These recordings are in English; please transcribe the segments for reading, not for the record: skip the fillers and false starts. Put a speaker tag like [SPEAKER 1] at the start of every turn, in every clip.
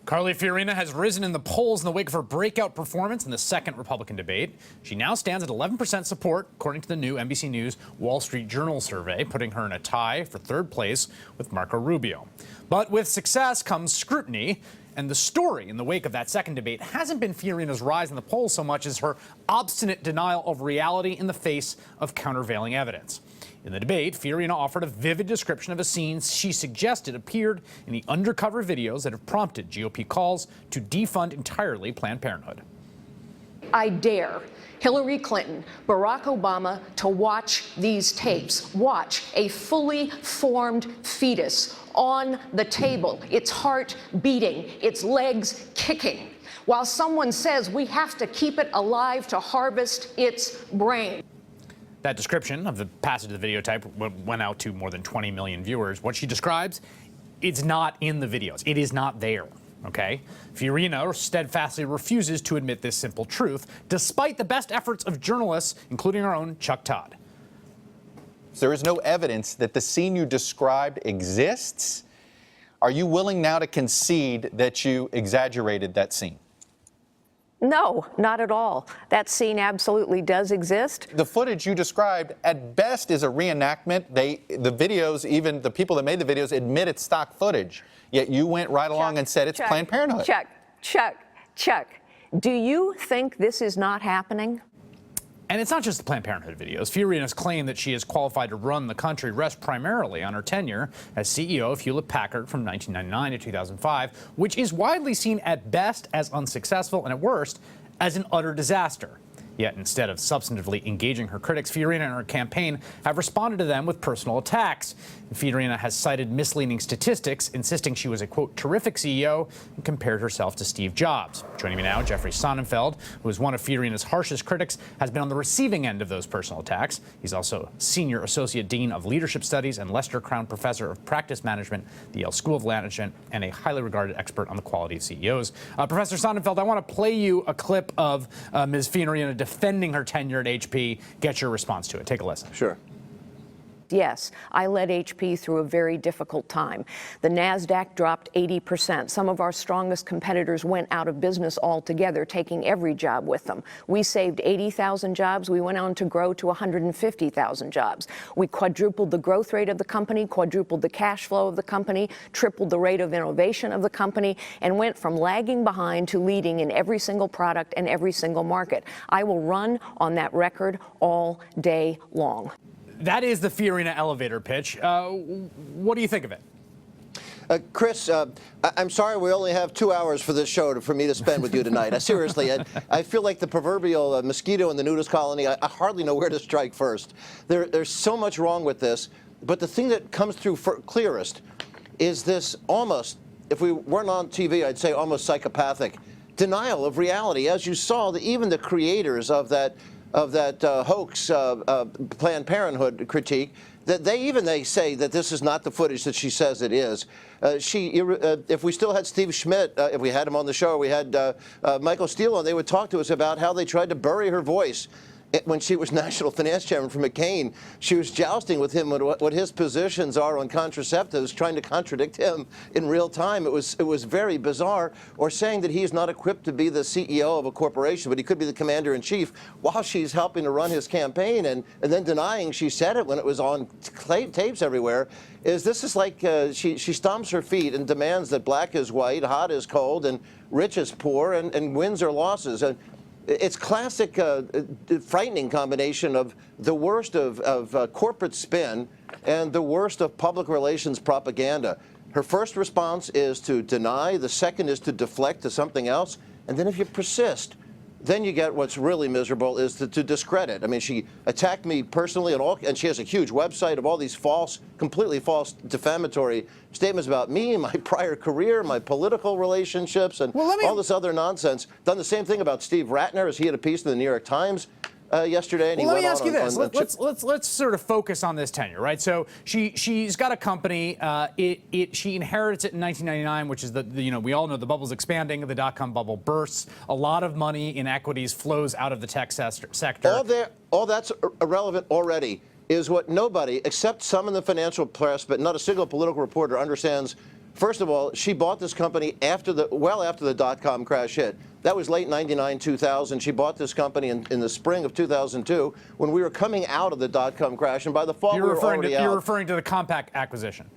[SPEAKER 1] Carly Fiorina has risen in the polls in the wake of her breakout performance in the second Republican debate. She now stands at 11% support, according to the new NBC News Wall Street Journal survey, putting her in a tie for third place with Marco Rubio. But with success comes scrutiny, and the story in the wake of that second debate hasn't been Fiorina's rise in the polls so much as her obstinate denial of reality in the face of countervailing evidence. In the debate, Fiorina offered a vivid description of a scene she suggested appeared in the undercover videos that have prompted GOP calls to defund entirely Planned Parenthood.
[SPEAKER 2] I dare Hillary Clinton, Barack Obama to watch these tapes. Watch a fully formed fetus on the table, its heart beating, its legs kicking, while someone says we have to keep it alive to harvest its brain.
[SPEAKER 1] That description of the passage of the videotape went out to more than 20 million viewers. What she describes, it's not in the videos. It is not there, okay? Fiorina steadfastly refuses to admit this simple truth, despite the best efforts of journalists, including our own Chuck Todd.
[SPEAKER 3] There is no evidence that the scene you described exists. Are you willing now to concede that you exaggerated that scene?
[SPEAKER 2] No, not at all. That scene absolutely does exist.
[SPEAKER 3] The footage you described, at best, is a reenactment. The videos, even the people that made the videos, admit it's stock footage. Yet you went right along and said it's Planned Parenthood.
[SPEAKER 2] Chuck, do you think this is not happening?
[SPEAKER 1] And it's not just the Planned Parenthood videos. Fiorina's claim that she is qualified to run the country rests primarily on her tenure as CEO of Hewlett-Packard from 1999 to 2005, which is widely seen at best as unsuccessful and at worst as an utter disaster. Yet instead of substantively engaging her critics, Fiorina and her campaign have responded to them with personal attacks. Fiorina has cited misleading statistics, insisting she was a, quote, terrific CEO, and compared herself to Steve Jobs. Joining me now, Jeffrey Sonnenfeld, who is one of Fiorina's harshest critics, has been on the receiving end of those personal attacks. He's also Senior Associate Dean of Leadership Studies and Lester Crown Professor of Practice Management at the Yale School of Management, and a highly regarded expert on the quality of CEOs. Professor Sonnenfeld, I want to play you a clip of Ms. Fiorina defending her tenure at HP. Get your response to it. Take a listen.
[SPEAKER 3] Sure.
[SPEAKER 2] Yes, I led HP through a very difficult time. The NASDAQ dropped 80%. Some of our strongest competitors went out of business altogether, taking every job with them. We saved 80,000 jobs. We went on to grow to 150,000 jobs. We quadrupled the growth rate of the company, quadrupled the cash flow of the company, tripled the rate of innovation of the company, and went from lagging behind to leading in every single product and every single market. I will run on that record all day long.
[SPEAKER 1] That is the Fiorina elevator pitch. What do you think of it?
[SPEAKER 4] Chris, I'm sorry we only have 2 hours for this show for me to spend with you tonight. Seriously, I feel like the proverbial mosquito in the nudist colony. I hardly know where to strike first. There's so much wrong with this, but the thing that comes through clearest is this almost, if we weren't on TV, I'd say almost psychopathic denial of reality. As you saw, even the creators of that hoax Planned Parenthood critique, that they say that this is not the footage that she says it is. If we still had Steve Schmidt, if we had him on the show, we had Michael Steele on, they would talk to us about how they tried to bury her voice. When she was National Finance Chairman for McCain, she was jousting with him on what his positions are on contraceptives, trying to contradict him in real time. It was very bizarre. Or saying that he's not equipped to be the CEO of a corporation, but he could be the commander-in-chief while she's helping to run his campaign, and then denying she said it when it was on tapes everywhere. This is like she stomps her feet and demands that black is white, hot is cold, and rich is poor, and wins or losses. It's classic, frightening combination of the worst of corporate spin and the worst of public relations propaganda. Her first response is to deny. The second is to deflect to something else. And then if you persist, then you get what's really miserable is to discredit. I mean, she attacked me personally and she has a huge website of all these completely false defamatory statements about me, my prior career, my political relationships, and all this other nonsense. Done the same thing about Steve Ratner, as he had a piece in the New York Times yesterday. And
[SPEAKER 1] let me ask you this. Let's sort of focus on this tenure, right? So she's got a company. She inherits it in 1999, which is we all know the bubble's expanding. The dot-com bubble bursts. A lot of money in equities flows out of the tech sector.
[SPEAKER 4] All that's irrelevant already is what nobody, except some in the financial press, but not a single political reporter, understands First of all, she bought this company well after the dot-com crash hit. That was late 99, 2000. She bought this company in the spring of 2002 when we were coming out of the dot-com crash, and by the fall we were already out.
[SPEAKER 1] You're referring to the Compaq acquisition.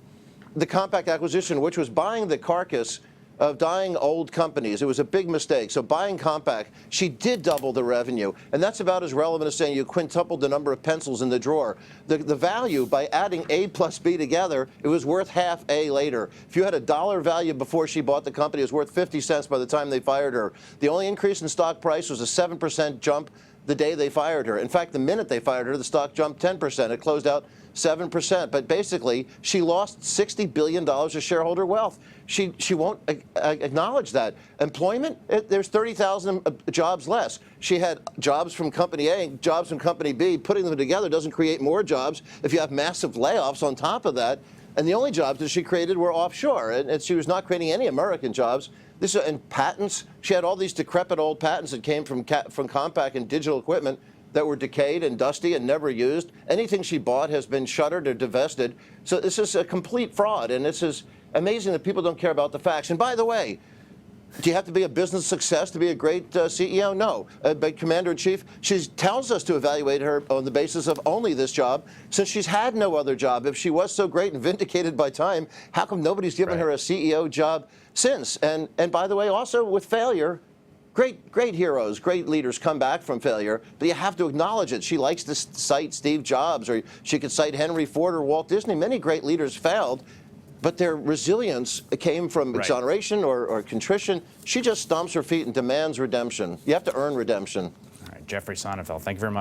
[SPEAKER 4] The Compaq acquisition, which was buying the carcass of dying old companies. It was a big mistake. So buying Compaq, she did double the revenue. And that's about as relevant as saying you quintupled the number of pencils in the drawer. The value, by adding A plus B together, it was worth half A later. If you had a dollar value before she bought the company, it was worth 50 cents by the time they fired her. The only increase in stock price was a 7% jump the day they fired her. In fact, the minute they fired her, the stock jumped 10%. It closed out 7%. But basically, she lost $60 billion of shareholder wealth. She won't acknowledge that. Employment, there's 30,000 jobs less. She had jobs from company A, jobs from company B. Putting them together doesn't create more jobs if you have massive layoffs on top of that. And the only jobs that she created were offshore. And she was not creating any American jobs. And patents, she had all these decrepit old patents that came from Compaq and digital equipment that were decayed and dusty and never used. Anything she bought has been shuttered or divested. So this is a complete fraud, and this is amazing that people don't care about the facts. And by the way, do you have to be a business success to be a great CEO? No. But Commander-in-Chief, she tells us to evaluate her on the basis of only this job, since she's had no other job. If she was so great and vindicated by time, how come nobody's given her a CEO job since? And by the way, also with failure, great heroes, great leaders come back from failure, but you have to acknowledge it. She likes to cite Steve Jobs, or she could cite Henry Ford or Walt Disney. Many great leaders failed, but their resilience came from exoneration or contrition. She just stomps her feet and demands redemption. You have to earn redemption.
[SPEAKER 1] All right, Jeffrey Sonnenfeld, thank you very much.